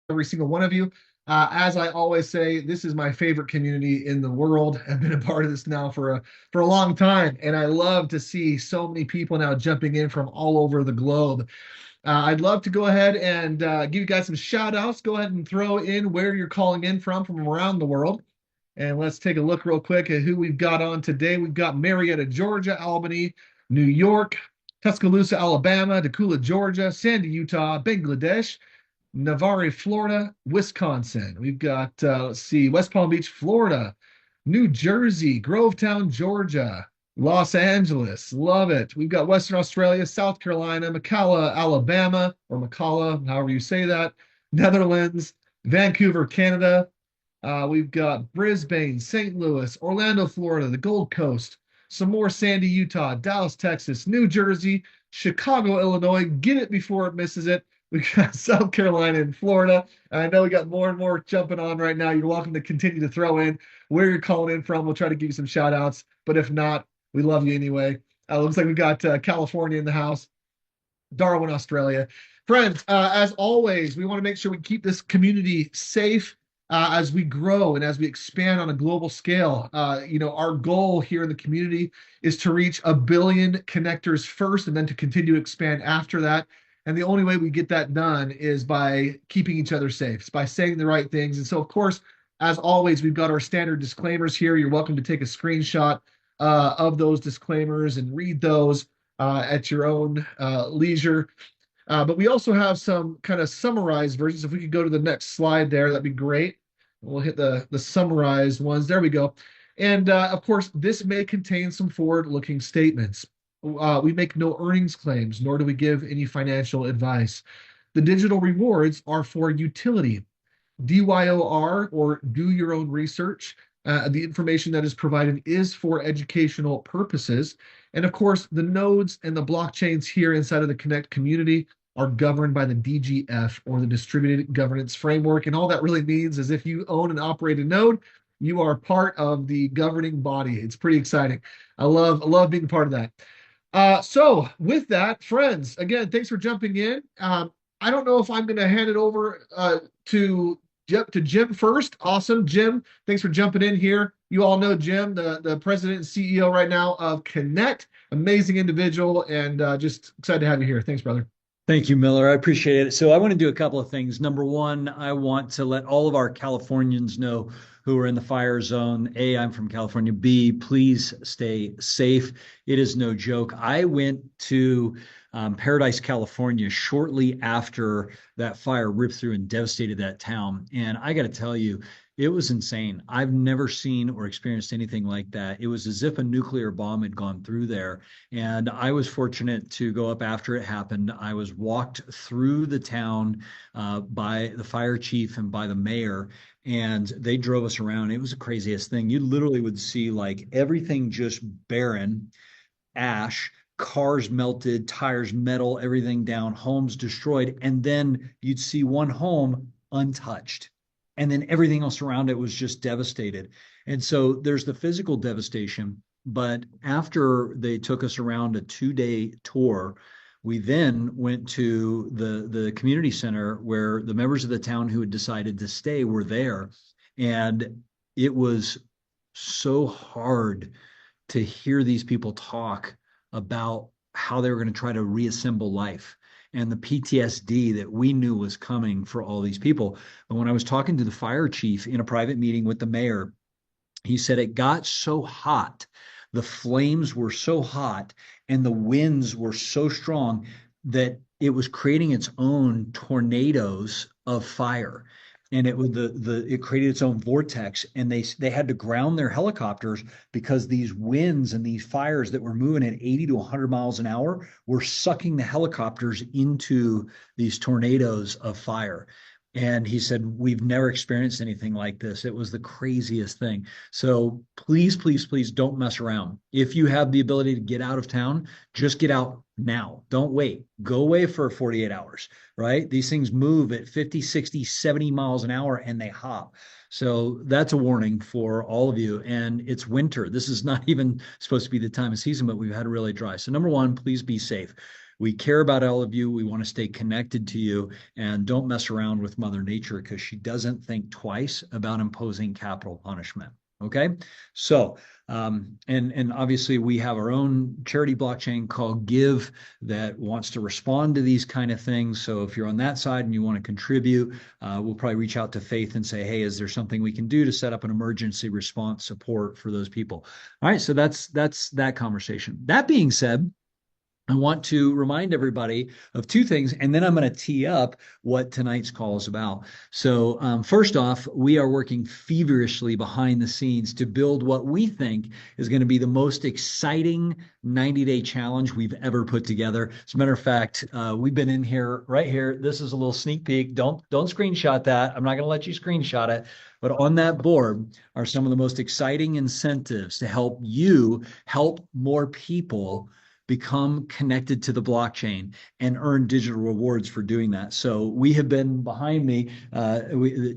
every single one of you. As I always say, this is my favorite community in the world. I've been a part of this now for a long time, and I love to see so many people now jumping in from all over the globe. I'd love to go ahead and give you guys some shout outs. Go ahead and throw in where you're calling in from around the world. And let's take a look real quick at who we've got on today. We've got Marietta, Georgia, Albany, New York, Tuscaloosa, Alabama, Decula, Georgia, Sandy, Utah, Bangladesh, Navarre, Florida, Wisconsin. We've got, let's see, West Palm Beach, Florida, New Jersey, Grovetown, Georgia, Los Angeles. Love it. We've got Western Australia, South Carolina, McCalla, Alabama, or McCalla, however you say that, Netherlands, Vancouver, Canada. We've got Brisbane, St. Louis, Orlando, Florida, the Gold Coast, some more Sandy, Utah, Dallas, Texas, New Jersey, Chicago, Illinois. Get it before it misses it. We got South Carolina and Florida. I know we got more and more jumping on right now. You're welcome to continue to throw in where you're calling in from. We'll try to give you some shout outs, but if not, we love you anyway. Looks like we got California in the house, Darwin, Australia. Friends, as always, we want to make sure we keep this community safe as we grow and as we expand on a global scale. Our goal here in the community is to reach 1 billion connectors first and then to continue to expand after that. And the only way we get that done is by keeping each other safe, it's by saying the right things. And so, of course, as always, we've got our standard disclaimers here. You're welcome to take a screenshot of those disclaimers and read those at your own leisure. But we also have some kind of summarized versions. If we could go to the next slide there, that'd be great. We'll hit the summarized ones. There we go. And of course, this may contain some forward-looking statements. We make no earnings claims, nor do we give any financial advice. The digital rewards are for utility. DYOR, or do your own research. The information that is provided is for educational purposes. And of course, the nodes and the blockchains here inside of the Connect community are governed by the DGF, or the Distributed Governance Framework. And all that really means is if you own and operate a node, you are part of the governing body. It's pretty exciting. I love being part of that. So with that, friends, again, thanks for jumping in. I don't know if I'm going to hand it over to Jim first. Awesome. Jim, thanks for jumping in here. You all know Jim, the president and CEO right now of Connect. Amazing individual, and just excited to have you here. Thanks, brother. Thank you, Miller. I appreciate it. So I want to do a couple of things. Number one, I want to let all of our Californians know who are in the fire zone. A, I'm from California. B, please stay safe. It is no joke. I went to Paradise, California shortly after that fire ripped through and devastated that town. And I got to tell you, it was insane. I've never seen or experienced anything like that. It was as if a nuclear bomb had gone through there. And I was fortunate to go up after it happened. I was walked through the town by the fire chief and by the mayor, and they drove us around. It was the craziest thing. You literally would see like everything just barren, ash, cars melted, tires metal, everything down, homes destroyed. And then you'd see one home untouched. And then everything else around it was just devastated. And so there's the physical devastation. But after they took us around a 2-day tour, we then went to the community center where the members of the town who had decided to stay were there. And it was so hard to hear these people talk about how they were going to try to reassemble life and the PTSD that we knew was coming for all these people. And when I was talking to the fire chief in a private meeting with the mayor, he said it got so hot, the flames were so hot, and the winds were so strong that it was creating its own tornadoes of fire. And it created its own vortex, and they had to ground their helicopters because these winds and these fires that were moving at 80 to 100 miles an hour were sucking the helicopters into these tornadoes of fire. And he said, we've never experienced anything like this. It was the craziest thing. So please, please, please don't mess around. If you have the ability to get out of town, just get out now. Don't wait. Go away for 48 hours, right? These things move at 50, 60, 70 miles an hour and they hop. So that's a warning for all of you. And it's winter. This is not even supposed to be the time of season, but we've had really dry. So number one, please be safe. We care about all of you. We want to stay connected to you, and don't mess around with Mother Nature because she doesn't think twice about imposing capital punishment. Okay. So, and obviously we have our own charity blockchain called Give that wants to respond to these kind of things. So if you're on that side and you want to contribute, we'll probably reach out to Faith and say, hey, is there something we can do to set up an emergency response support for those people? All right. So that's that conversation. That being said, I want to remind everybody of two things, and then I'm going to tee up what tonight's call is about. So, first off, we are working feverishly behind the scenes to build what we think is going to be the most exciting 90-day challenge we've ever put together. As a matter of fact, we've been in here, right here. This is a little sneak peek. Don't screenshot that. I'm not going to let you screenshot it. But on that board are some of the most exciting incentives to help you help more people become connected to the blockchain and earn digital rewards for doing that. So we have been behind me.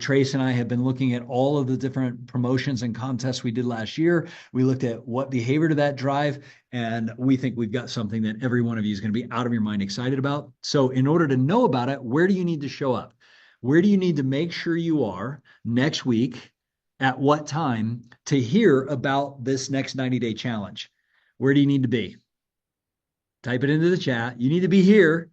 Trace and I have been looking at all of the different promotions and contests we did last year. We looked at what behavior did that drive, and we think we've got something that every one of you is going to be out of your mind excited about. So in order to know about it, where do you need to show up? Where do you need to make sure you are next week? At what time to hear about this next 90-day challenge? Where do you need to be? Type it into the chat. You need to be here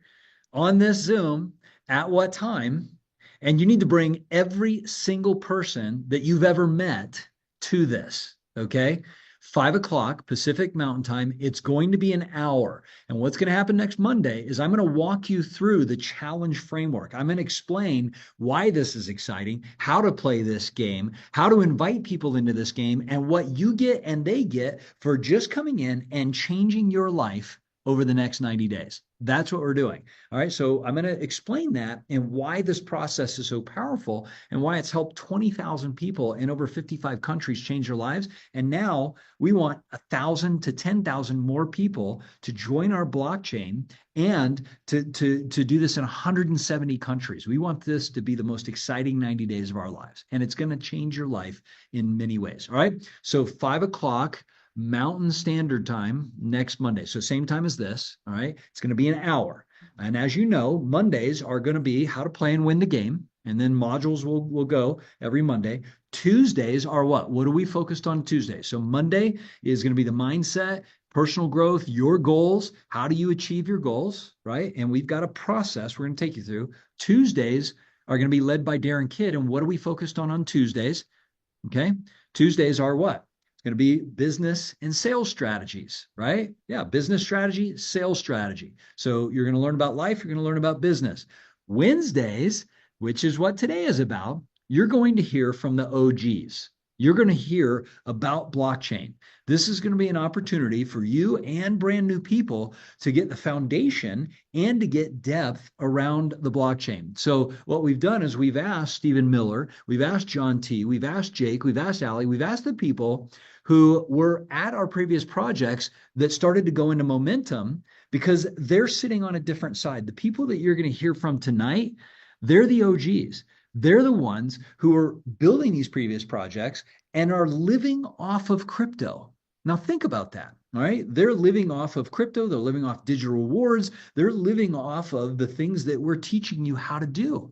on this Zoom at what time? And you need to bring every single person that you've ever met to this, okay? 5 o'clock Pacific Mountain Time. It's going to be an hour. And what's going to happen next Monday is I'm going to walk you through the challenge framework. I'm going to explain why this is exciting, how to play this game, how to invite people into this game, and what you get and they get for just coming in and changing your life over the next 90 days. That's what we're doing. All right. So I'm going to explain that and why this process is so powerful and why it's helped 20,000 people in over 55 countries change their lives. And now we want 1,000 to 10,000 more people to join our blockchain and to do this in 170 countries. We want this to be the most exciting 90 days of our lives. And it's going to change your life in many ways. All right. So 5 o'clock Mountain Standard Time next Monday. So same time as this, all right? It's going to be an hour. And as you know, Mondays are going to be how to play and win the game. And then modules will go every Monday. Tuesdays are what? What are we focused on Tuesday? So Monday is going to be the mindset, personal growth, your goals. How do you achieve your goals, right? And we've got a process we're going to take you through. Tuesdays are going to be led by Darren Kidd. And what are we focused on Tuesdays? Okay. Tuesdays are what? Going to be business and sales strategies, right? Yeah, business strategy, sales strategy. So you're going to learn about life, you're going to learn about business. Wednesdays, which is what today is about, you're going to hear from the OGs. You're going to hear about blockchain. This is going to be an opportunity for you and brand new people to get the foundation and to get depth around the blockchain. So what we've done is we've asked Stephen Miller, we've asked John T, we've asked Jake, we've asked Ali, we've asked the people who were at our previous projects that started to go into momentum because they're sitting on a different side. The people that you're going to hear from tonight, they're the OGs. They're the ones who are building these previous projects and are living off of crypto. Now think about that, all right? They're living off of crypto. They're living off digital rewards. They're living off of the things that we're teaching you how to do.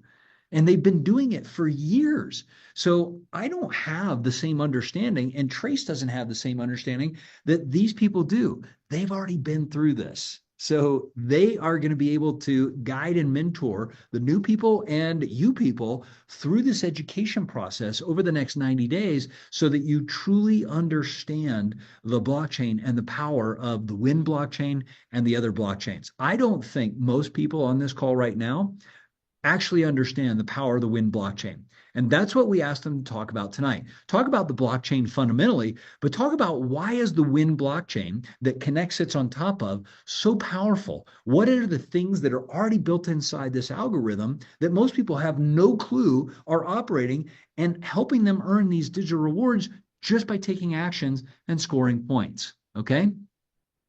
And they've been doing it for years. So I don't have the same understanding, and Trace doesn't have the same understanding that these people do. They've already been through this. So they are going to be able to guide and mentor the new people and you people through this education process over the next 90 days so that you truly understand the blockchain and the power of the Wind blockchain and the other blockchains. I don't think most people on this call right now actually understand the power of the Wind blockchain. And that's what we asked them to talk about tonight. Talk about the blockchain fundamentally, but talk about why is the Wind blockchain that Connect sits on top of so powerful? What are the things that are already built inside this algorithm that most people have no clue are operating and helping them earn these digital rewards just by taking actions and scoring points, okay?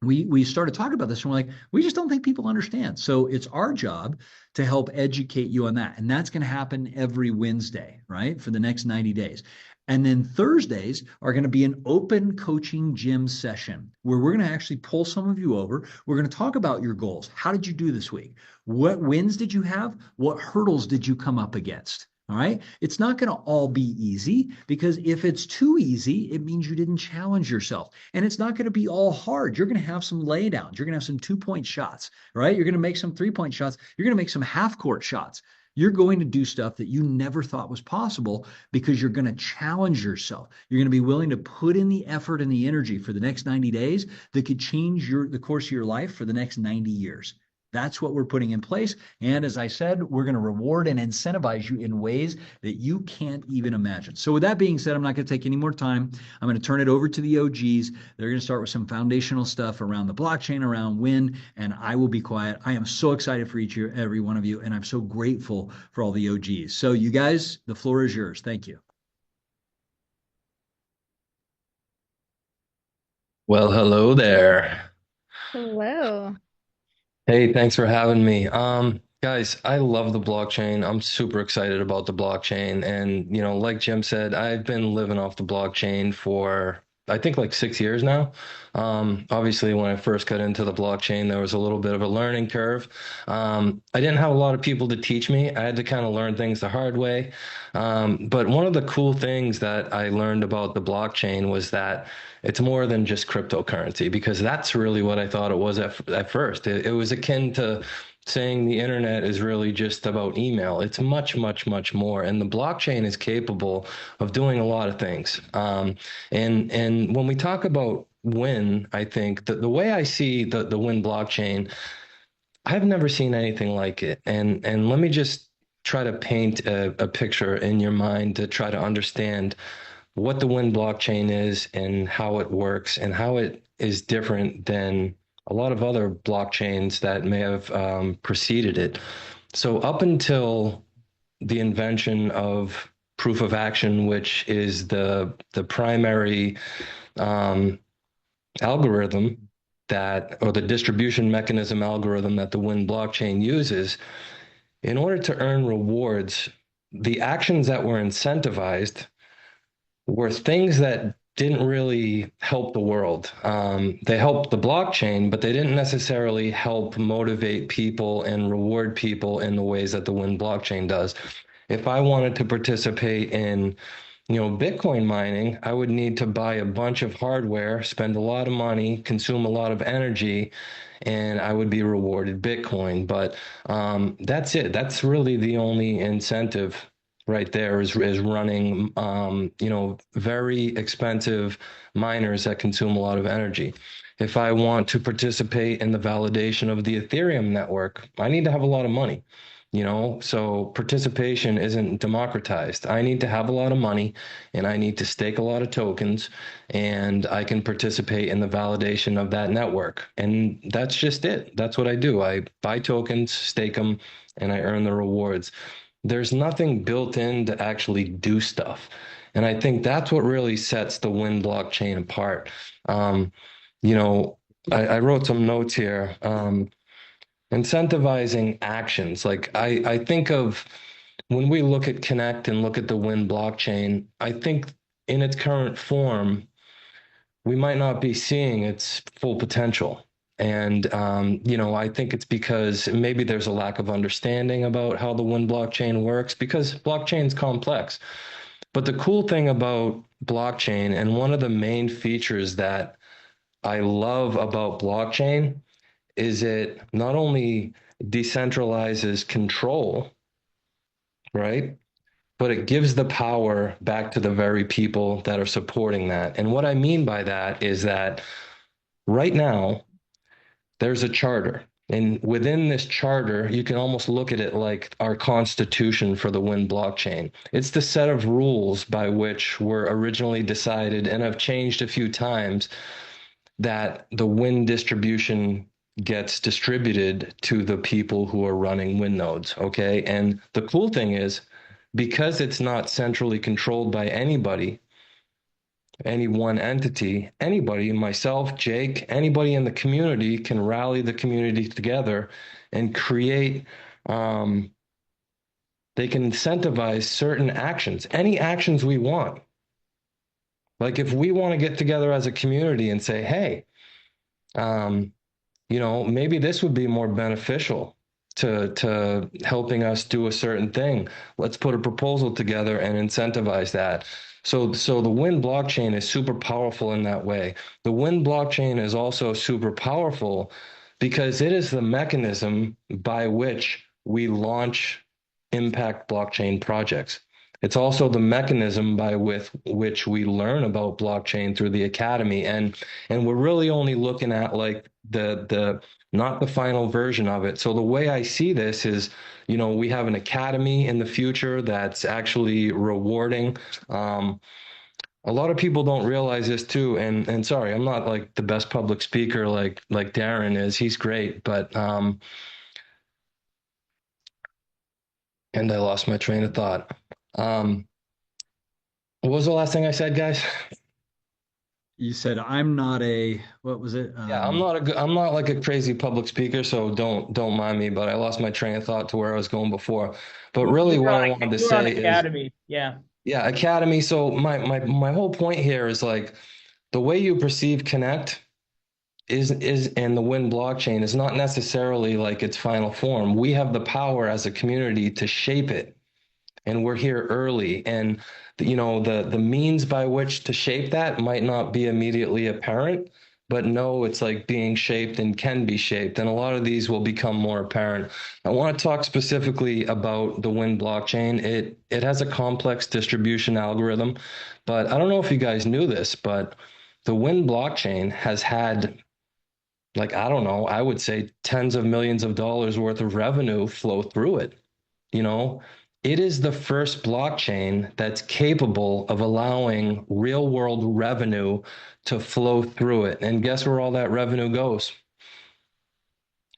we started talking about this and we're like, we just don't think people understand. So it's our job to help educate you on that. And that's going to happen every Wednesday, right? For the next 90 days. And then Thursdays are going to be an open coaching gym session where we're going to actually pull some of you over. We're going to talk about your goals. How did you do this week? What wins did you have? What hurdles did you come up against? All right. It's not going to all be easy, because if it's too easy, it means you didn't challenge yourself. And it's not going to be all hard. You're going to have some laydowns. You're going to have some 2 point shots, right? You're going to make some 3 point shots. You're going to make some half court shots. You're going to do stuff that you never thought was possible because you're going to challenge yourself. You're going to be willing to put in the effort and the energy for the next 90 days that could change the course of your life for the next 90 years. That's what we're putting in place. And as I said, we're going to reward and incentivize you in ways that you can't even imagine. So with that being said, I'm not going to take any more time. I'm going to turn it over to the OGs. They're going to start with some foundational stuff around the blockchain, around Win, and I will be quiet. I am so excited for every one of you, and I'm so grateful for all the OGs. So you guys, the floor is yours. Thank you. Well, hello there. Hello. Hey, thanks for having me. Guys, I love the blockchain. I'm super excited about the blockchain. And, like Jim said, I've been living off the blockchain for, I think, like 6 years now. Obviously, when I first got into the blockchain, there was a little bit of a learning curve. I didn't have a lot of people to teach me. I had to kind of learn things the hard way. But one of the cool things that I learned about the blockchain was that it's more than just cryptocurrency, because that's really what I thought it was at first. It was akin to saying the internet is really just about email. It's much, much, much more. And the blockchain is capable of doing a lot of things. And when we talk about Win, I think that the way I see the Win blockchain, I've never seen anything like it. And let me just try to paint a picture in your mind to try to understand what the Win blockchain is and how it works and how it is different than a lot of other blockchains that may have preceded it. So up until the invention of proof of action, which is the primary um, algorithm that, or the distribution mechanism algorithm that the Win blockchain uses, in order to earn rewards, the actions that were incentivized were things that didn't really help the world. They helped the blockchain, but they didn't necessarily help motivate people and reward people in the ways that the Win blockchain does. If I wanted to participate in, Bitcoin mining, I would need to buy a bunch of hardware, spend a lot of money, consume a lot of energy, and I would be rewarded Bitcoin. But that's it. That's really the only incentive right there is running, very expensive miners that consume a lot of energy. If I want to participate in the validation of the Ethereum network, I need to have a lot of money. So participation isn't democratized. I need to have a lot of money and I need to stake a lot of tokens, and I can participate in the validation of that network. And that's just it. That's what I do. I buy tokens, stake them, and I earn the rewards. There's nothing built in to actually do stuff. And I think that's what really sets the Win blockchain apart. You know, I wrote some notes here. Incentivizing actions. Like I think of when we look at Connect and look at the Win blockchain, I think in its current form, we might not be seeing its full potential. And I think it's because maybe there's a lack of understanding about how the Win blockchain works, because blockchain is complex. But the cool thing about blockchain, and one of the main features that I love about blockchain, is it not only decentralizes control, right? But it gives the power back to the very people that are supporting that. And what I mean by that is that right now, there's a charter. And within this charter, you can almost look at it like our constitution for the Win blockchain. It's the set of rules by which were originally decided and have changed a few times, that the Win distribution gets distributed to the people who are running Win nodes. Okay. And the cool thing is, because it's not centrally controlled by anybody, any one entity. Anybody, myself, Jake, anybody in the community can rally the community together and create, they can incentivize certain actions, any actions we want. Like if we want to get together as a community and say, hey, um, maybe this would be more beneficial to helping us do a certain thing. Let's put a proposal together and incentivize that. So the Wind blockchain is super powerful in that way. The Wind blockchain is also super powerful because it is the mechanism by which we launch impact blockchain projects. It's also the mechanism by which we learn about blockchain through the academy, and we're really only looking at like the not the final version of it. So the way I see this is, we have an academy in the future that's actually rewarding. A lot of people don't realize this too, and sorry, I'm not like the best public speaker like Darren is. He's great, but and I lost my train of thought. What was the last thing I said, guys? You said I'm not a, what was it? Yeah, I'm not like a crazy public speaker, so don't mind me, but I lost my train of thought to where I was going before. But really what I wanted to You're on say is, Academy. Yeah. yeah, Academy. So my whole point here is like the way you perceive Connect is and the Wind blockchain is not necessarily like its final form. We have the power as a community to shape it, and we're here early, and the means by which to shape that might not be immediately apparent, but no, it's like being shaped and can be shaped, and a lot of these will become more apparent. I want to talk specifically about the Wind blockchain. It has a complex distribution algorithm, but I don't know if you guys knew this, but the Wind blockchain has had, like, I don't know, I would say tens of millions of dollars worth of revenue flow through it. You know, it is the first blockchain that's capable of allowing real world revenue to flow through it. And guess where all that revenue goes?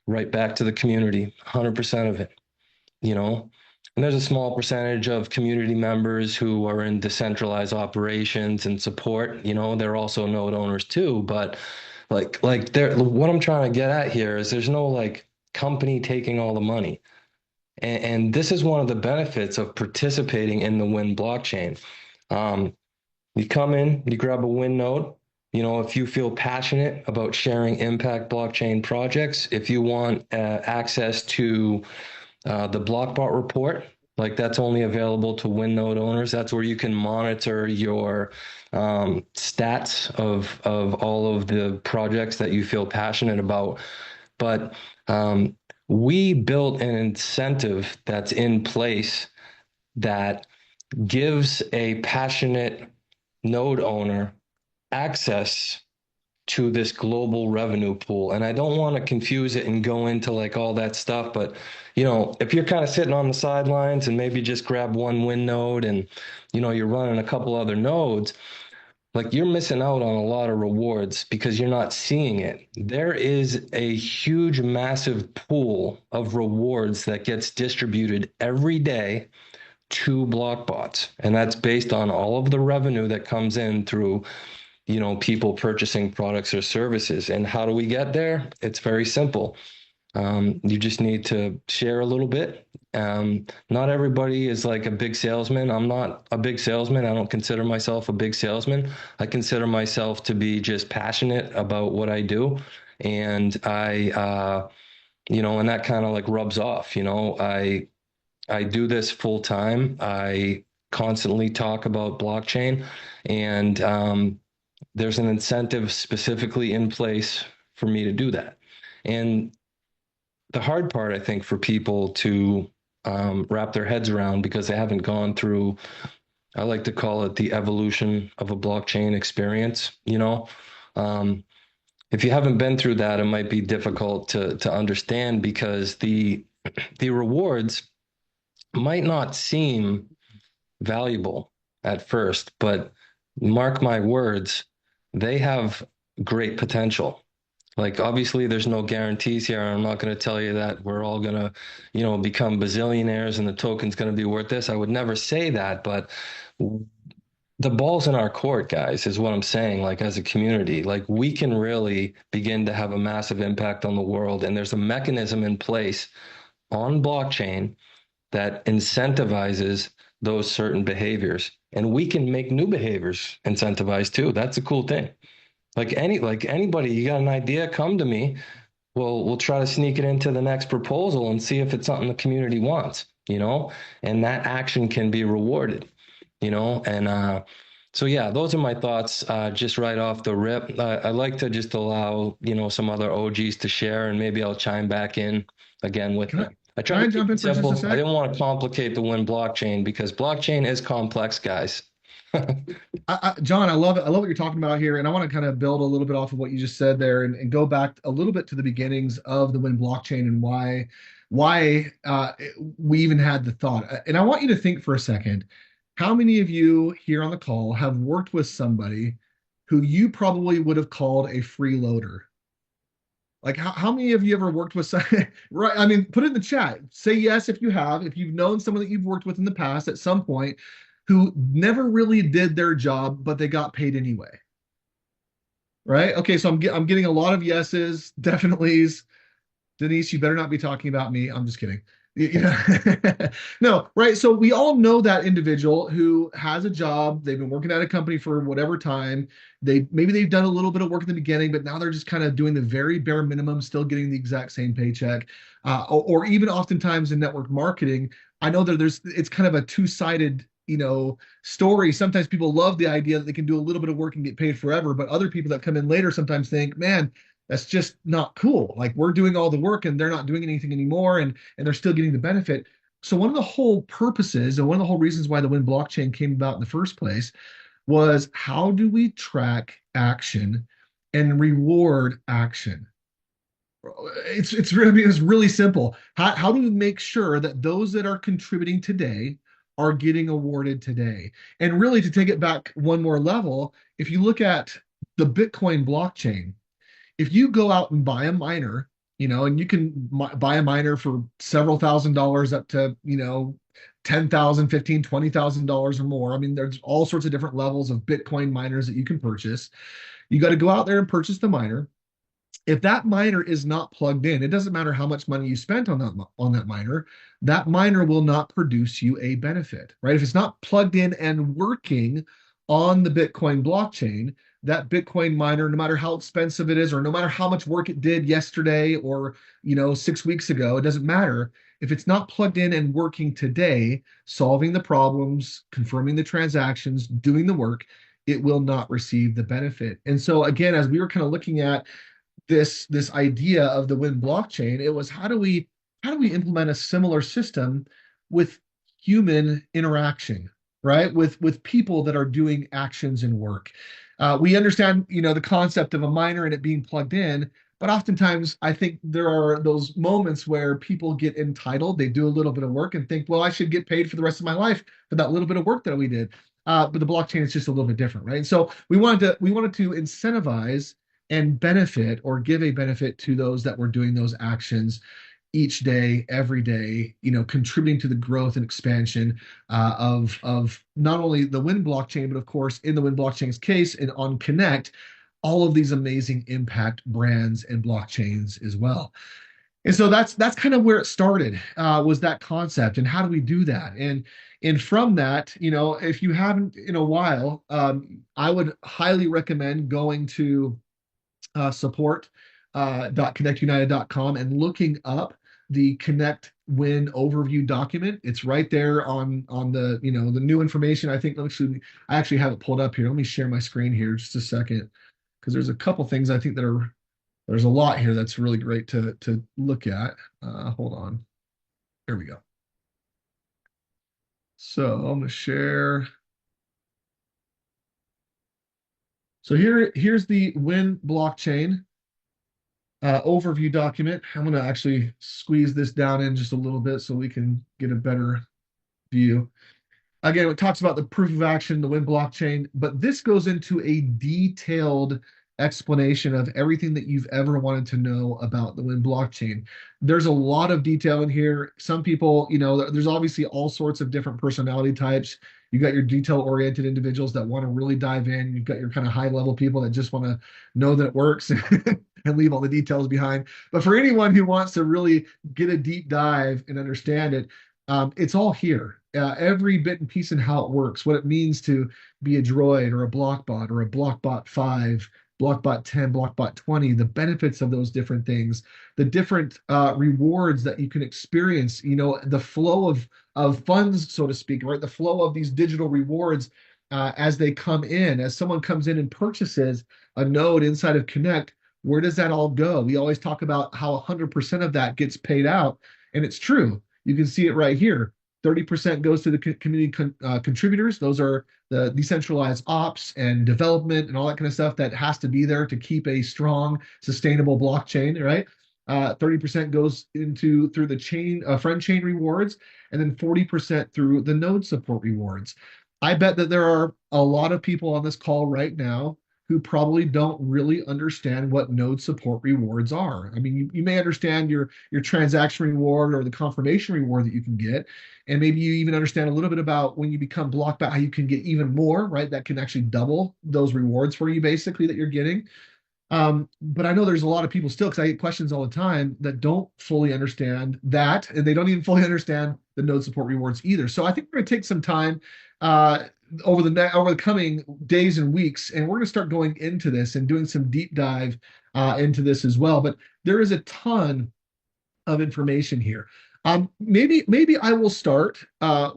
Right back to the community, 100% of it, you know? And there's a small percentage of community members who are in decentralized operations and support, they're also node owners too. But like what I'm trying to get at here is there's no like company taking all the money. And this is one of the benefits of participating in the Wind blockchain. You come in, you grab a Wind node. If you feel passionate about sharing impact blockchain projects, if you want access to the Blockbot report, like that's only available to Wind node owners. That's where you can monitor your stats of all of the projects that you feel passionate about. But we built an incentive that's in place that gives a passionate node owner access to this global revenue pool. And I don't want to confuse it and go into like all that stuff, but if you're kind of sitting on the sidelines and maybe just grab one Wind node and you're running a couple other nodes, like you're missing out on a lot of rewards because you're not seeing it. There is a huge, massive pool of rewards that gets distributed every day to Blockbots. And that's based on all of the revenue that comes in through, people purchasing products or services. And how do we get there? It's very simple. You just need to share a little bit. Not everybody is like a big salesman. I'm not a big salesman. I don't consider myself a big salesman. I consider myself to be just passionate about what I do. And and that kind of like rubs off, I do this full time. I constantly talk about blockchain, and there's an incentive specifically in place for me to do that. And the hard part, I think, for people to wrap their heads around because they haven't gone through, I like to call it the evolution of a blockchain experience. If you haven't been through that, it might be difficult to understand because the rewards might not seem valuable at first, but mark my words, they have great potential. Like obviously there's no guarantees here. I'm not going to tell you that we're all going to, become bazillionaires and the token's going to be worth this. I would never say that, but the ball's in our court, guys, is what I'm saying. Like as a community, like we can really begin to have a massive impact on the world. And there's a mechanism in place on blockchain that incentivizes those certain behaviors. And we can make new behaviors incentivized too. That's a cool thing. Like anybody, you got an idea, come to me. We'll try to sneak it into the next proposal and see if it's something the community wants, and that action can be rewarded, and so yeah, those are my thoughts, just right off the rip. I like to just allow, some other OGs to share, and maybe I'll chime back in again with Can I, them. I can try I to keep jump in it for just a simple. I sec? didn't want to complicate the Win blockchain because blockchain is complex, guys. John, I love it. I love what you're talking about here, and I want to kind of build a little bit off of what you just said there, and go back a little bit to the beginnings of the Wind blockchain and why we even had the thought. And I want you to think for a second, how many of you here on the call have worked with somebody who you probably would have called a freeloader? Like how many of you ever worked with some, right? I mean, put it in the chat. Say yes if you have, if you've known someone that you've worked with in the past at some point who never really did their job, but they got paid anyway. Right? Okay, so I'm getting a lot of yeses, definitely's. Denise, you better not be talking about me. I'm just kidding. No, right. So we all know that individual who has a job. They've been working at a company for whatever time. Maybe they've done a little bit of work in the beginning, but now they're just kind of doing the very bare minimum, still getting the exact same paycheck. Or even oftentimes in network marketing, I know that it's kind of a two-sided, story. Sometimes people love the idea that they can do a little bit of work and get paid forever, but other people that come in later sometimes think, man, that's just not cool. Like we're doing all the work and they're not doing anything anymore, and they're still getting the benefit. So one of the whole purposes and one of the whole reasons why the Win blockchain came about in the first place was how do we track action and reward action? It's really simple. How do we make sure that those that are contributing today are getting awarded today? And really, to take it back one more level, if you look at the Bitcoin blockchain, if you go out and buy a miner, and you can buy a miner for several $1,000s up to, 10,000, 15, $20,000 or more. I mean, there's all sorts of different levels of Bitcoin miners that you can purchase. You got to go out there and purchase the miner. If that miner is not plugged in, it doesn't matter how much money you spent on that miner will not produce you a benefit, right? If it's not plugged in and working on the Bitcoin blockchain, that Bitcoin miner, no matter how expensive it is, or no matter how much work it did yesterday or 6 weeks ago, it doesn't matter. If it's not plugged in and working today, solving the problems, confirming the transactions, doing the work, it will not receive the benefit. And so again, as we were kind of looking at this idea of the Win blockchain, it was how do we implement a similar system with human interaction, right? With people that are doing actions and work. We understand, the concept of a miner and it being plugged in, but oftentimes I think there are those moments where people get entitled. They do a little bit of work and think, well, I should get paid for the rest of my life for that little bit of work that we did. But the blockchain is just a little bit different, right? And so we wanted to incentivize and benefit or give a benefit to those that were doing those actions each day, every day, contributing to the growth and expansion of not only the Win blockchain, but of course, in the Win blockchain's case, and on Connect, all of these amazing impact brands and blockchains as well. And so that's kind of where it started, was that concept, and how do we do that? And from that, if you haven't in a while, I would highly recommend going to support.connectunited.com and looking up the Connect Win overview document. It's right there on the the new information. I think I actually have it pulled up here. Let me share my screen here just a second, because there's a couple things I think there's a lot here that's really great to look at. Hold on. There we go. So I'm going to share. So here's the Win blockchain overview document. I'm going to actually squeeze this down in just a little bit so we can get a better view. Again, it talks about the proof of action, the Win blockchain, but this goes into a detailed explanation of everything that you've ever wanted to know about the Wind blockchain. There's a lot of detail in here. Some people, there's obviously all sorts of different personality types. You got your detail-oriented individuals that want to really dive in. You've got your kind of high-level people that just want to know that it works and leave all the details behind. But for anyone who wants to really get a deep dive and understand it, it's all here. Every bit and piece and how it works, what it means to be a droid or a blockbot or a blockbot 5, blockbot 10, blockbot 20, the benefits of those different things, the different rewards that you can experience, the flow of funds, so to speak, right? The flow of these digital rewards as they come in, as someone comes in and purchases a node inside of Connect, where does that all go? We always talk about how 100% of that gets paid out, and it's true. You can see it right here. 30% goes to the community contributors. Those are the decentralized ops and development and all that kind of stuff that has to be there to keep a strong, sustainable blockchain, right? 30% goes through the chain, friend chain rewards, and then 40% through the node support rewards. I bet that there are a lot of people on this call right now who probably don't really understand what node support rewards are. I mean, you may understand your transaction reward or the confirmation reward that you can get, and maybe you even understand a little bit about when you become Blockbot, how you can get even more, right? That can actually double those rewards for you, basically, that you're getting. But I know there's a lot of people still, because I get questions all the time, that don't fully understand that, and they don't even fully understand the node support rewards either. So I think we're going to take some time over the coming days and weeks, and we're going to start going into this and doing some deep dive into this as well. But there is a ton of information here. Maybe I will start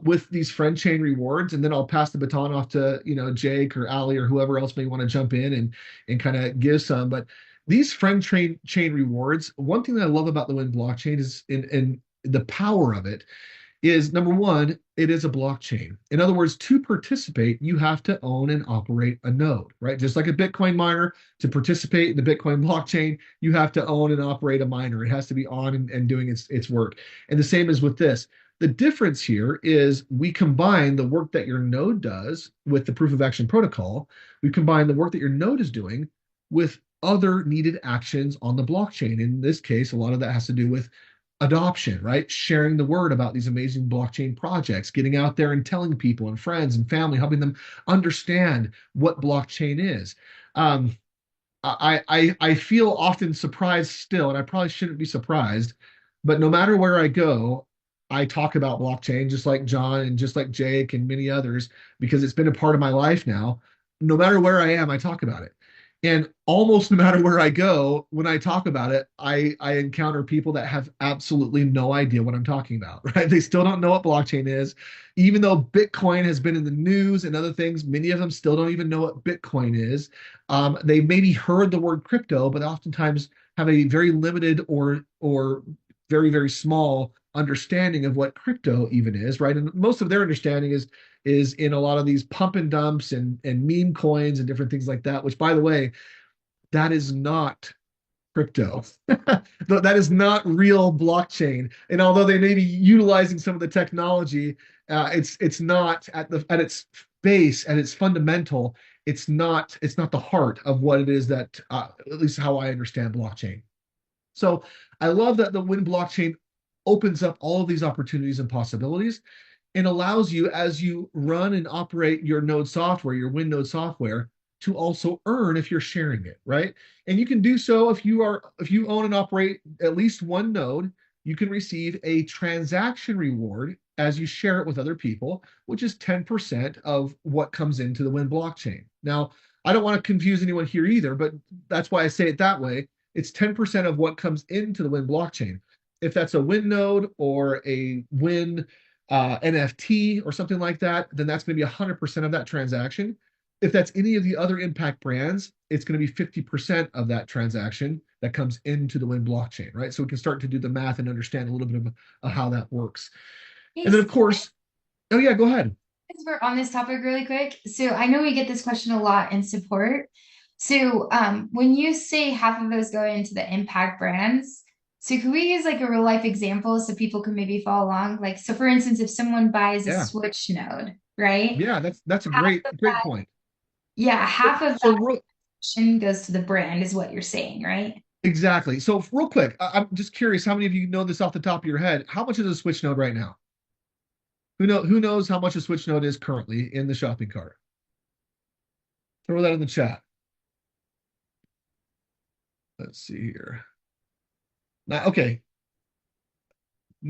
with these friend chain rewards, and then I'll pass the baton off to Jake or Ali or whoever else may want to jump in and kind of give some. But these friend chain rewards, one thing that I love about the Wind blockchain is in the power of it is, number one, it is a blockchain. In other words, to participate, you have to own and operate a node, right? Just like a Bitcoin miner, to participate in the Bitcoin blockchain, you have to own and operate a miner. It has to be on and doing its work. And the same is with this. The difference here is we combine the work that your node does with the proof of action protocol. We combine the work that your node is doing with other needed actions on the blockchain. In this case, a lot of that has to do with adoption, right? Sharing the word about these amazing blockchain projects, getting out there and telling people and friends and family, helping them understand what blockchain is. I feel often surprised still, and I probably shouldn't be surprised, but no matter where I go, I talk about blockchain, just like John and just like Jake and many others, because it's been a part of my life now. No matter where I am, I talk about it. And almost no matter where I go, when I talk about it, I encounter people that have absolutely no idea what I'm talking about, right? They still don't know what blockchain is. Even though Bitcoin has been in the news and other things, many of them still don't even know what Bitcoin is. They maybe heard the word crypto, but oftentimes have a very limited or very, very small understanding of what crypto even is, right? And most of their understanding is in a lot of these pump and dumps and meme coins and different things like that, which, by the way, that is not crypto. That is not real blockchain. And although they may be utilizing some of the technology, it's not at its base, at its fundamental, it's not the heart of what it is that at least how I understand blockchain. So I love that the Wind blockchain opens up all of these opportunities and possibilities and allows you, as you run and operate your node software, your Wind node software, to also earn if you're sharing it, right? And you can do so if you own and operate at least one node, you can receive a transaction reward as you share it with other people, which is 10% of what comes into the Wind blockchain. Now, I don't want to confuse anyone here either, but that's why I say it that way. It's 10% of what comes into the Wind blockchain. If that's a Wind node or a Wind NFT or something like that, then that's going to be 100% of that transaction. If that's any of the other impact brands, it's going to be 50% of that transaction that comes into the Wind blockchain, right? So we can start to do the math and understand a little bit of how that works. Hey, And then, of course, oh yeah, go ahead. since we're on this topic really quick, so I know we get this question a lot in support. So when you say half of those go into the impact brands, so can we use like a real life example so people can maybe follow along? Like, so for instance, if someone buys a Yeah. Switch node, right? Yeah, that's a Half great of great that, point. yeah, half of So that goes to the brand, is what you're saying, right? Exactly. So real quick, I'm just curious, how many of you know this off the top of your head? How much is a Switch node right now? Who knows how much a Switch node is currently in the shopping cart? Throw that in the chat. Let's see here. Now, okay.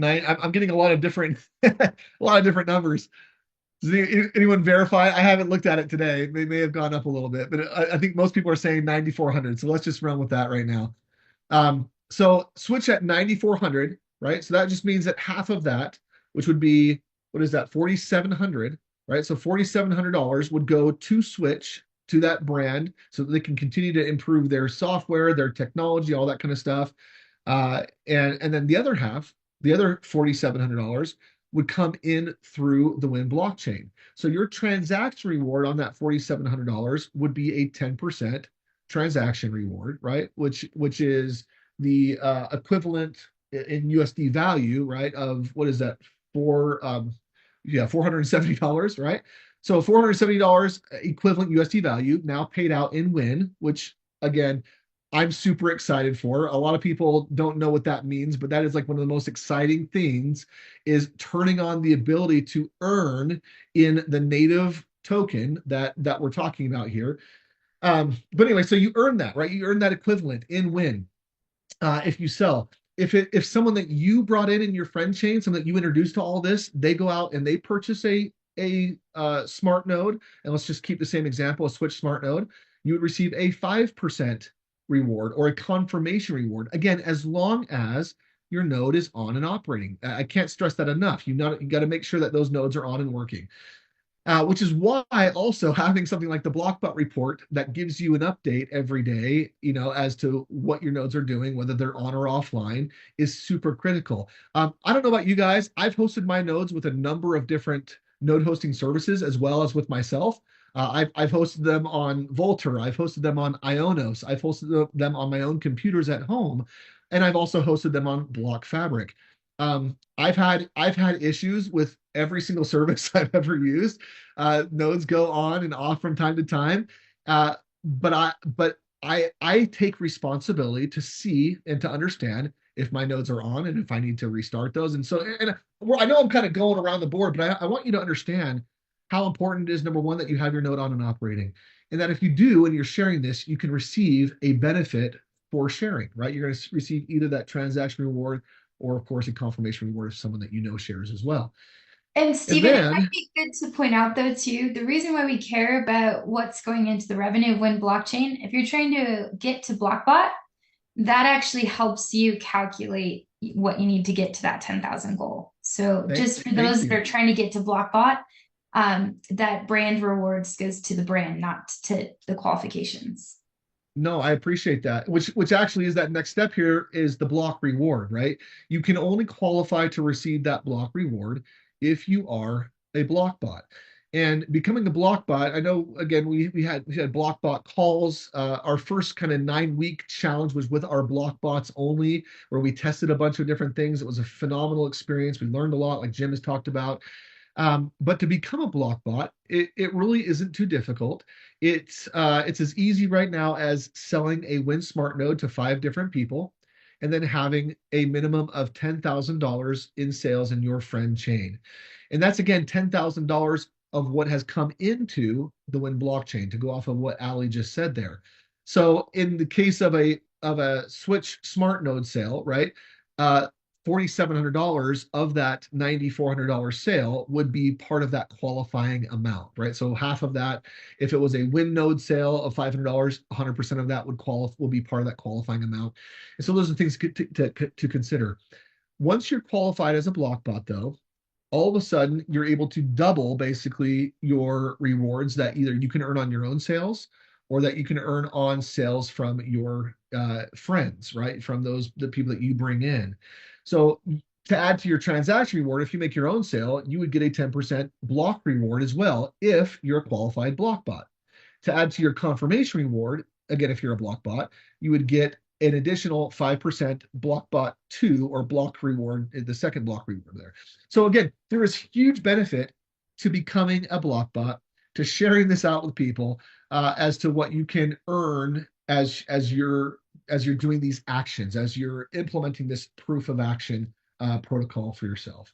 I'm getting a lot of different a lot of different numbers. Does anyone verify? I haven't looked at it today. They may have gone up a little bit, but I think most people are saying 9,400. So let's just run with that right now. So Switch at 9,400, right? So that just means that half of that, which would be, what is that, 4,700, right? So $4,700 would go to Switch, to that brand, so that they can continue to improve their software, their technology, all that kind of stuff. And then the other half, the other $4,700 would come in through the Win blockchain. So your transaction reward on that $4,700 would be a 10% transaction reward, right? Which is the equivalent in USD value, right? Of what is that? $470, right? So $470 equivalent USD value now paid out in Win, which again, I'm super excited for. A lot of people don't know what that means, but that is like one of the most exciting things is turning on the ability to earn in the native token that we're talking about here. But anyway, so you earn that, right? You earn that equivalent in Win if you sell. If someone that you brought in your friend chain, someone that you introduced to all this, they go out and they purchase a smart node, and let's just keep the same example, a Switch smart node, you would receive a 5% reward or a confirmation reward. Again, as long as your node is on and operating. I can't stress that enough. You got to make sure that those nodes are on and working. Which is why also having something like the Blockbot report that gives you an update every day, as to what your nodes are doing, whether they're on or offline, is super critical. I don't know about you guys. I've hosted my nodes with a number of different node hosting services as well as with myself. I've hosted them on Vultr. I've hosted them on Ionos. I've hosted them on my own computers at home, and I've also hosted them on Block Fabric. I've had issues with every single service I've ever used. Nodes go on and off from time to time, but I take responsibility to see and to understand if my nodes are on and if I need to restart those. And so, I know I'm kind of going around the board, but I want you to understand how important it is, number one, that you have your node on and operating, and that if you do and you're sharing this, you can receive a benefit for sharing, right? You're going to receive either that transaction reward or, of course, a confirmation reward if someone that you know shares as well. And Stephen, it might be good to point out though too, the reason why we care about what's going into the revenue of Win blockchain, if you're trying to get to Blockbot, that actually helps you calculate what you need to get to that 10,000 goal. So just for those that are trying to get to Blockbot, that brand rewards goes to the brand, not to the qualifications. No, I appreciate that. Which actually is that next step here is the block reward, right? You can only qualify to receive that block reward if you are a block bot. And becoming a block bot, I know again we had block bot calls. Our first kind of 9-week challenge was with our block bots only, where we tested a bunch of different things. It was a phenomenal experience. We learned a lot, like Jim has talked about. But to become a block bot, it really isn't too difficult. It's as easy right now as selling a Win Smart node to 5 different people, and then having a minimum of $10,000 in sales in your friend chain. And that's again $10,000 of what has come into the Win blockchain, to go off of what Ali just said there. So in the case of a Switch smart node sale, right? $4,700 of that $9,400 sale would be part of that qualifying amount, right? So half of that, if it was a Win node sale of $500, 100% of that will be part of that qualifying amount. And so those are things to consider. Once you're qualified as a block bot, though, all of a sudden you're able to double basically your rewards that either you can earn on your own sales or that you can earn on sales from your friends, right? From the people that you bring in. So to add to your transaction reward, if you make your own sale, you would get a 10% block reward as well if you're a qualified block bot. To add to your confirmation reward, again, if you're a block bot, you would get an additional 5% Blockbot 2 or block reward, the second block reward there. So again, there is huge benefit to becoming a block bot, to sharing this out with people. as to what you can earn as you're doing these actions, as you're implementing this proof of action protocol for yourself.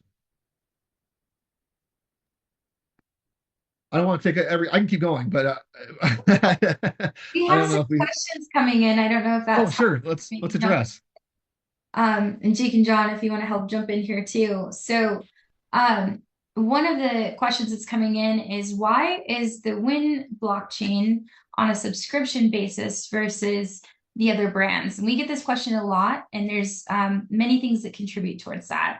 I don't want to take I can keep going, but We I have don't know some if we. questions coming in. I don't know if Oh, that's sure. helpful. Let's address. And Jake and John, if you want to help jump in here too. So, one of the questions that's coming in is why is the Win blockchain on a subscription basis versus the other brands? And we get this question a lot, and there's many things that contribute towards that.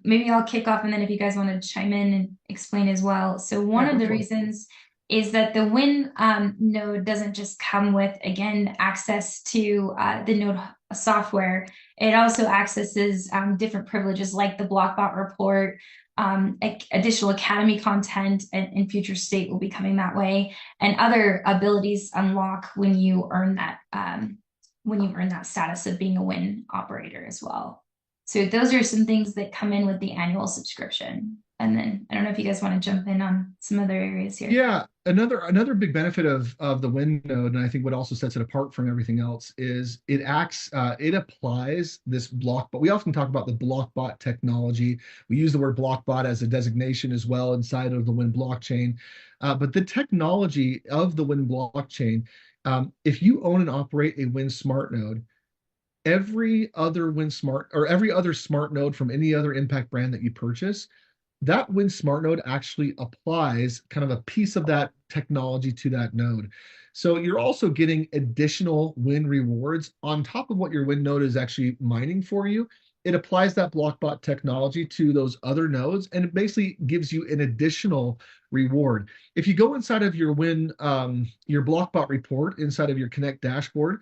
Maybe I'll kick off, and then if you guys want to chime in and explain as well. So one Yeah, of go the for it. reasons is that the Win node doesn't just come with, again, access to the node software. It also accesses different privileges like the Blockbot report, additional Academy content, and future state will be coming that way, and other abilities unlock when you earn that status of being a Win operator as well. So those are some things that come in with the annual subscription. And then I don't know if you guys want to jump in on some other areas here. Yeah, another big benefit of the Win node, and I think what also sets it apart from everything else is it applies this block, but we often talk about the blockbot technology. We use the word blockbot as a designation as well inside of the Win blockchain. But the technology of the Win blockchain, if you own and operate a Win smart node, every other Win smart or every other smart node from any other impact brand that you purchase, that Win smart node actually applies kind of a piece of that technology to that node. So you're also getting additional Win rewards on top of what your Win node is actually mining for you. It applies that blockbot technology to those other nodes, and it basically gives you an additional reward. If you go inside of your Win, your blockbot report inside of your Connect dashboard,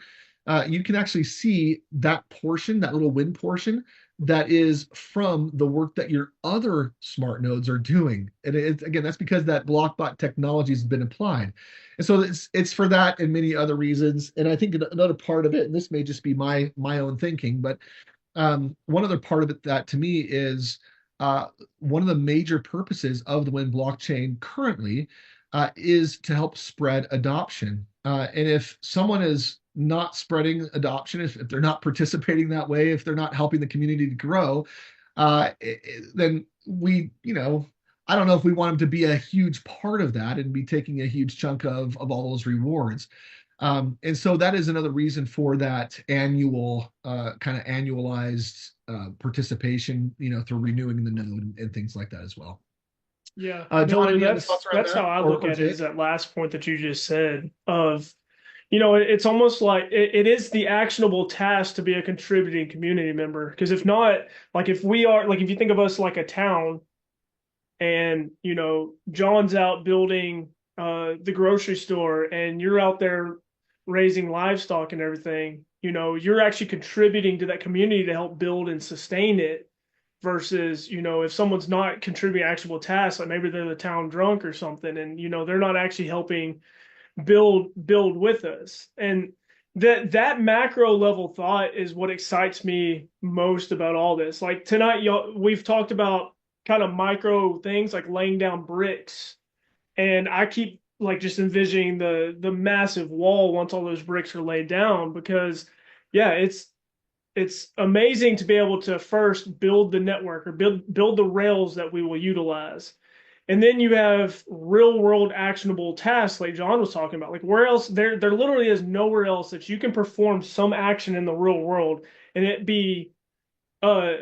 you can actually see that portion, that little Win portion, that is from the work that your other smart nodes are doing. And again, that's because that blockbot technology has been applied. And so it's for that and many other reasons. And I think another part of it, and this may just be my own thinking, but one other part of it that to me is one of the major purposes of the Win blockchain currently is to help spread adoption. And if someone is not spreading adoption, if they're not participating that way, if they're not helping the community to grow, then I don't know if we want them to be a huge part of that and be taking a huge chunk of all those rewards. And so that is another reason for that annual kind of annualized participation, through renewing the node and things like that as well. Yeah, John, any other that's thoughts around how that? I Or look at it, Jake? is that last point that you just said of, it's almost like it is the actionable task to be a contributing community member. Because if not, like if we are, like if you think of us like a town and, John's out building the grocery store and you're out there raising livestock and everything, you're actually contributing to that community to help build and sustain it. Versus, if someone's not contributing actionable tasks, like maybe they're the town drunk or something, and they're not actually helping build with us. And that macro level thought is what excites me most about all this. Like tonight, we've talked about kind of micro things like laying down bricks, and I keep like just envisioning the massive wall once all those bricks are laid down, because yeah, it's amazing to be able to first build the network or build the rails that we will utilize. And then you have real world actionable tasks like John was talking about. Like where else, there literally is nowhere else that you can perform some action in the real world and it be on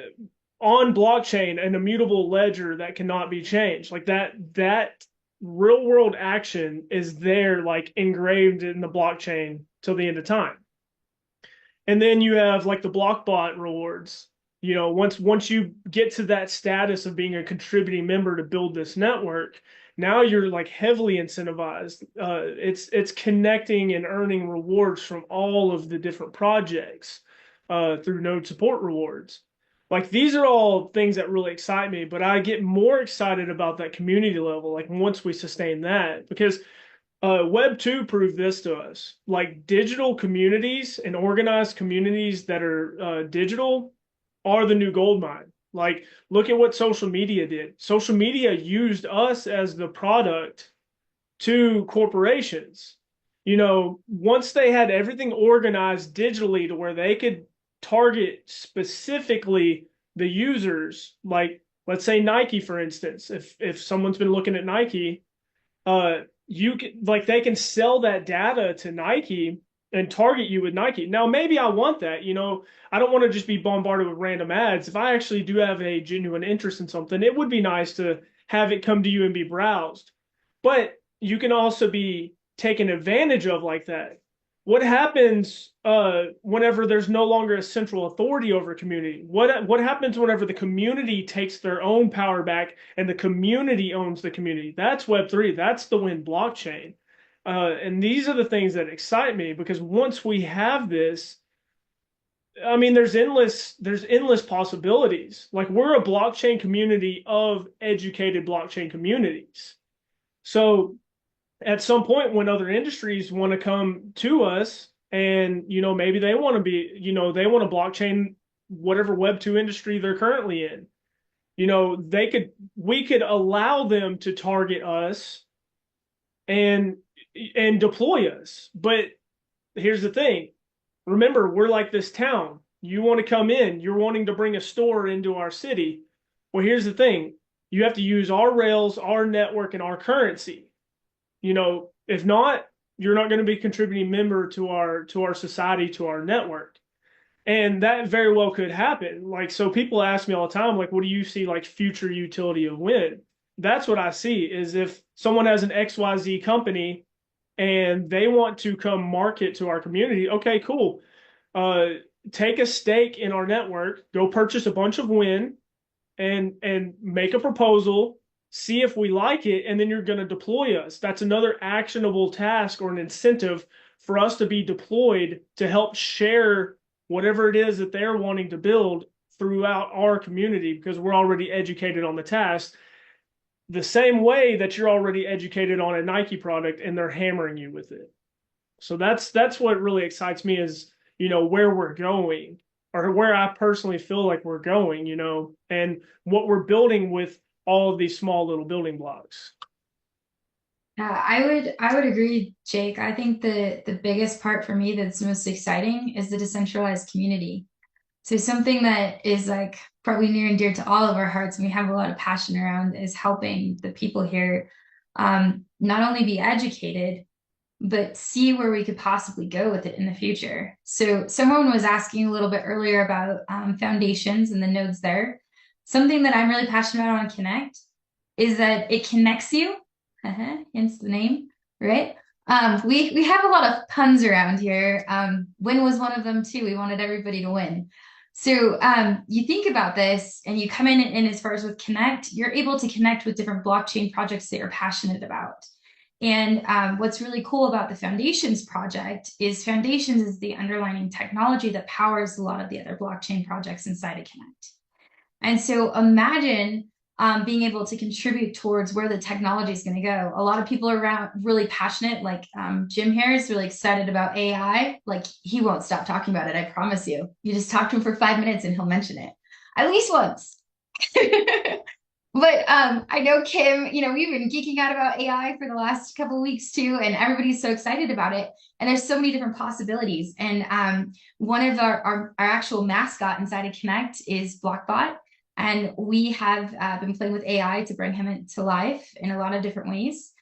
blockchain, an immutable ledger that cannot be changed. Like that real world action is there, like engraved in the blockchain till the end of time. And then you have like the Blockbot rewards. Once you get to that status of being a contributing member to build this network, now you're like heavily incentivized. It's connecting and earning rewards from all of the different projects through node support rewards. Like these are all things that really excite me, but I get more excited about that community level. Like once we sustain that, because Web 2 proved this to us. Like digital communities and organized communities that are digital are the new gold mine. Like look at what social media did. Social media used us as the product to corporations. once they had everything organized digitally to where they could target specifically the users, like let's say Nike, for instance, if someone's been looking at Nike, you can, like, they can sell that data to Nike and target you with Nike. Now, maybe I want that, I don't want to just be bombarded with random ads. If I actually do have a genuine interest in something, it would be nice to have it come to you and be browsed. But you can also be taken advantage of like that. What happens whenever there's no longer a central authority over a community? What happens whenever the community takes their own power back and the community owns the community? That's Web3. That's the Win blockchain. And these are the things that excite me, because once we have this, I mean, there's endless possibilities. Like, we're a blockchain community of educated blockchain communities. So at some point, when other industries want to come to us and, maybe they want to be, they want to blockchain whatever Web2 industry they're currently in, we could allow them to target us and deploy us. But here's the thing. Remember, we're like this town. You want to come in, you're wanting to bring a store into our city. Well, here's the thing. You have to use our rails, our network, and our currency. If not, you're not going to be a contributing member to our society, to our network. And that very well could happen. Like, so people ask me all the time, like, what do you see like future utility of Win? That's what I see, is if someone has an XYZ company and they want to come market to our community, okay, cool. Take a stake in our network, go purchase a bunch of Win and make a proposal, see if we like it, and then you're going to deploy us. That's another actionable task or an incentive for us to be deployed to help share whatever it is that they're wanting to build throughout our community, because we're already educated on the task, the same way that you're already educated on a Nike product and they're hammering you with it. So that's what really excites me, is, where we're going, or where I personally feel like we're going, and what we're building with all of these small little building blocks. I would agree, Jake. I think the biggest part for me that's most exciting is the decentralized community. So something that is like probably near and dear to all of our hearts, and we have a lot of passion around, is helping the people here not only be educated, but see where we could possibly go with it in the future. So someone was asking a little bit earlier about foundations and the nodes there. Something that I'm really passionate about on Connect is that it connects you, hence the name, right? We have a lot of puns around here. Win was one of them too. We wanted everybody to win. So you think about this and you come in, and as far as with Connect, you're able to connect with different blockchain projects that you're passionate about. And what's really cool about the Foundations project is Foundations is the underlying technology that powers a lot of the other blockchain projects inside of Connect. And so imagine being able to contribute towards where the technology is going to go. A lot of people are around really passionate, like Jim here is really excited about AI. Like, he won't stop talking about it, I promise you. You just talk to him for 5 minutes and he'll mention it at least once. But I know Kim, we've been geeking out about AI for the last couple of weeks too, and everybody's so excited about it. And there's so many different possibilities. And one of our actual mascot inside of Connect is Blockbot. And we have been playing with AI to bring him into life in a lot of different ways.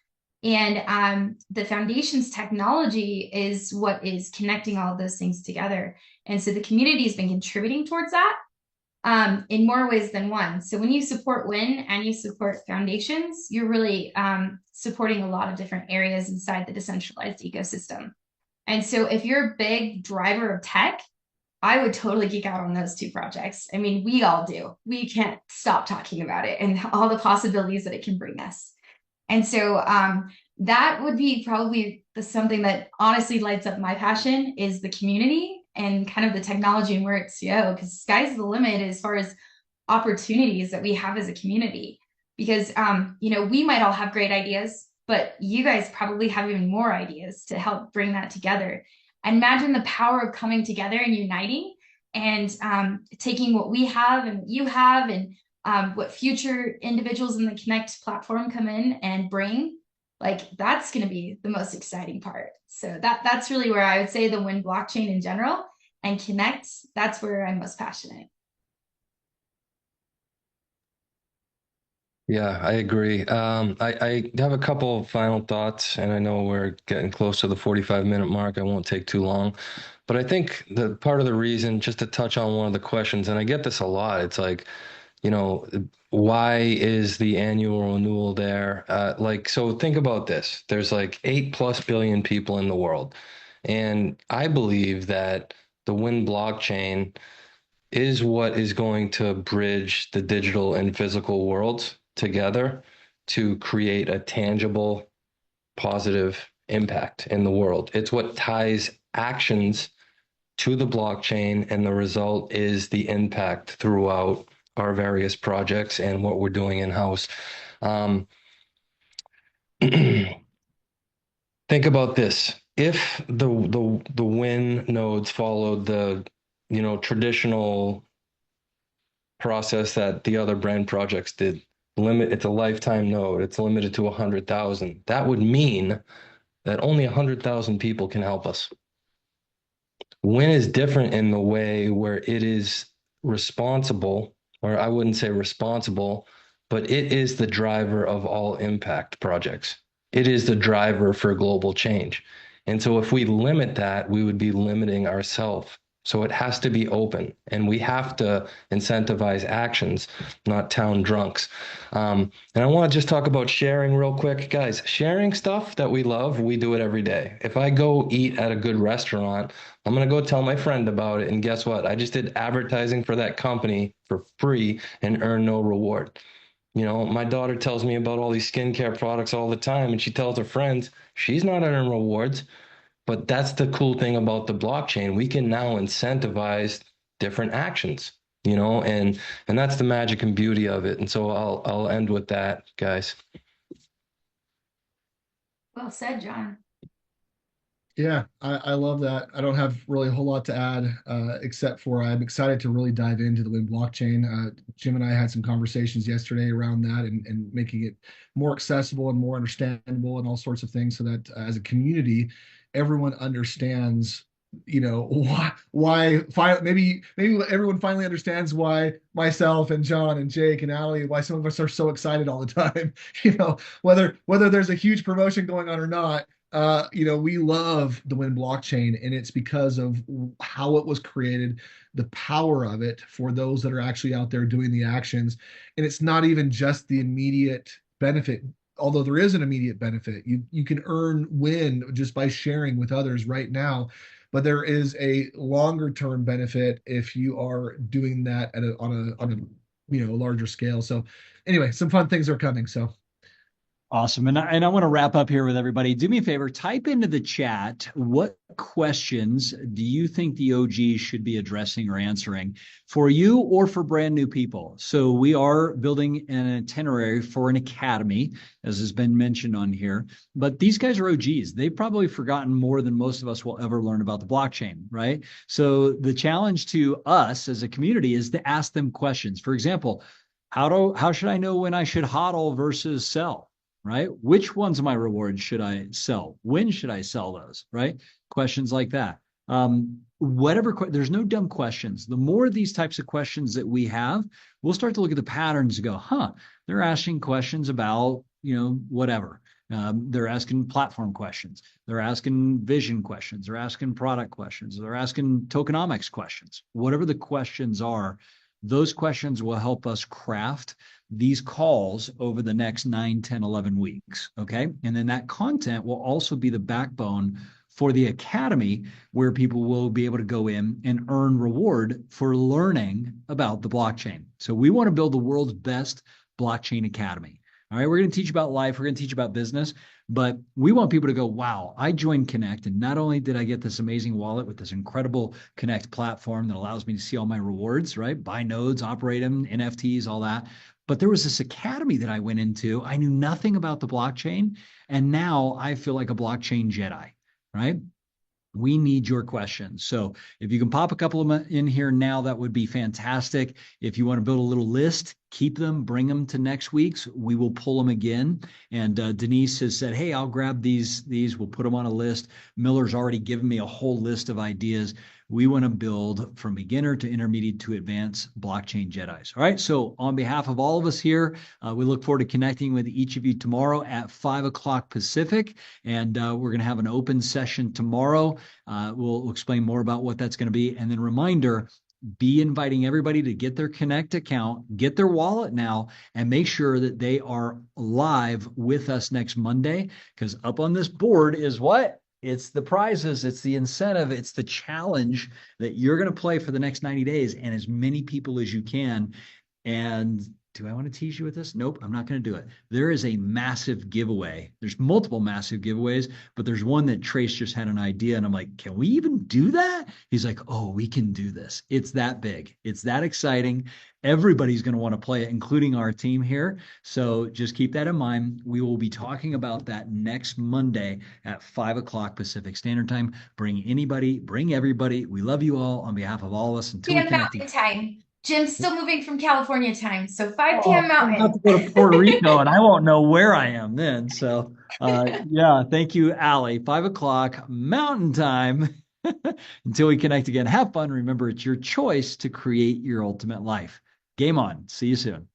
And the Foundations technology is what is connecting all of those things together. And so the community has been contributing towards that in more ways than one. So when you support Win and you support Foundations, you're really supporting a lot of different areas inside the decentralized ecosystem. And so if you're a big driver of tech, I would totally geek out on those two projects. I mean, we all do. We can't stop talking about it and all the possibilities that it can bring us. And so that would be probably something that honestly lights up my passion, is the community and kind of the technology and where it's go, because sky's the limit as far as opportunities that we have as a community. Because we might all have great ideas, but you guys probably have even more ideas to help bring that together. And imagine the power of coming together and uniting and taking what we have and what you have and what future individuals in the Connect platform come in and bring, like that's going to be the most exciting part. So that's really where I would say the Win blockchain in general and Connect, that's where I'm most passionate. Yeah, I agree. I have a couple of final thoughts, and I know we're getting close to the 45-minute mark. I won't take too long. But I think the part of the reason, just to touch on one of the questions, and I get this a lot, it's like, you know, why is the annual renewal there? Like, so think about this. There's like 8+ billion people in the world. And I believe that the Wind blockchain is what is going to bridge the digital and physical worlds together to create a tangible, positive impact in the world. It's what ties actions to the blockchain, and the result is the impact throughout our various projects and what we're doing in-house. Think about this. If the Win nodes followed the traditional process that the other brand projects did, it's a lifetime node, it's limited to 100,000. That would mean that only 100,000 people can help us. Win is different in the way where it is responsible, or I wouldn't say responsible, but it is the driver of all impact projects. It is the driver for global change. And so if we limit that, we would be limiting ourselves. So it has to be open, and we have to incentivize actions, not town drunks. And I want to just talk about sharing real quick. Guys, sharing stuff that we love, we do it every day. If I go eat at a good restaurant, I'm going to go tell my friend about it. And guess what? I just did advertising for that company for free and earn no reward. My daughter tells me about all these skincare products all the time, and she tells her friends she's not earning rewards. But that's the cool thing about the blockchain. We can now incentivize different actions, and that's the magic and beauty of it. And so I'll end with that, guys. Well said, John. Yeah, I love that. I don't have really a whole lot to add, except for I'm excited to really dive into the Wind blockchain. Jim and I had some conversations yesterday around that and making it more accessible and more understandable and all sorts of things so that as a community, everyone understands, maybe everyone finally understands why myself and John and Jake and Ali, why some of us are so excited all the time, whether there's a huge promotion going on or not. We love the Wind blockchain, and it's because of how it was created, the power of it for those that are actually out there doing the actions. And it's not even just the immediate benefit, although there is an immediate benefit. You can earn win just by sharing with others right now, but there is a longer term benefit if you are doing that on a larger scale. So anyway, some fun things are coming. So Awesome. And I want to wrap up here with everybody. Do me a favor, type into the chat, what questions do you think the OGs should be addressing or answering for you or for brand new people? So we are building an itinerary for an academy, as has been mentioned on here, but these guys are OGs. They've probably forgotten more than most of us will ever learn about the blockchain, right? So the challenge to us as a community is to ask them questions. For example, how should I know when I should hodl versus sell? Right? Which ones of my rewards should I sell? When should I sell those? Right? Questions like that. There's no dumb questions. The more of these types of questions that we have, we'll start to look at the patterns and go, they're asking questions about, whatever. They're asking platform questions. They're asking vision questions. They're asking product questions. They're asking tokenomics questions. Whatever the questions are, those questions will help us craft these calls over the next 9, 10, 11 weeks. Okay. And then that content will also be the backbone for the academy, where people will be able to go in and earn reward for learning about the blockchain. So we want to build the world's best blockchain academy. All right. We're going to teach about life. We're going to teach about business, but we want people to go, wow, I joined Connect. And not only did I get this amazing wallet with this incredible Connect platform that allows me to see all my rewards, right? Buy nodes, operate them, NFTs, all that. But there was this academy that I went into. I knew nothing about the blockchain. And now I feel like a blockchain Jedi, right? We need your questions. So if you can pop a couple of them in here now, that would be fantastic. If you want to build a little list, keep them, bring them to next week's. We will pull them again. And Denise has said, hey, I'll grab these. We'll put them on a list. Miller's already given me a whole list of ideas. We want to build from beginner to intermediate to advanced blockchain Jedis. All right. So on behalf of all of us here, we look forward to connecting with each of you tomorrow at 5 o'clock Pacific. And we're going to have an open session tomorrow. We'll explain more about what that's going to be. And then reminder, be inviting everybody to get their Connect account, get their wallet now, and make sure that they are live with us next Monday, because up on this board is what? It's the prizes, it's the incentive, it's the challenge that you're going to play for the next 90 days, and as many people as you can. And do I want to tease you with this? Nope, I'm not going to do it. There is a massive giveaway. There's multiple massive giveaways, but there's one that Trace just had an idea. And I'm like, can we even do that? He's like, oh, we can do this. It's that big. It's that exciting. Everybody's going to want to play it, including our team here. So just keep that in mind. We will be talking about that next Monday at 5 o'clock Pacific Standard Time. Bring anybody, bring everybody. We love you all on behalf of all of us. Until we connect. Mountain time. Jim's still moving from California time, so 5 p.m. I'll Mountain. have to go to Puerto Rico, and I won't know where I am then. So, yeah, thank you, Allie. 5 o'clock Mountain Time. Until we connect again, have fun. Remember, it's your choice to create your ultimate life. Game on. See you soon.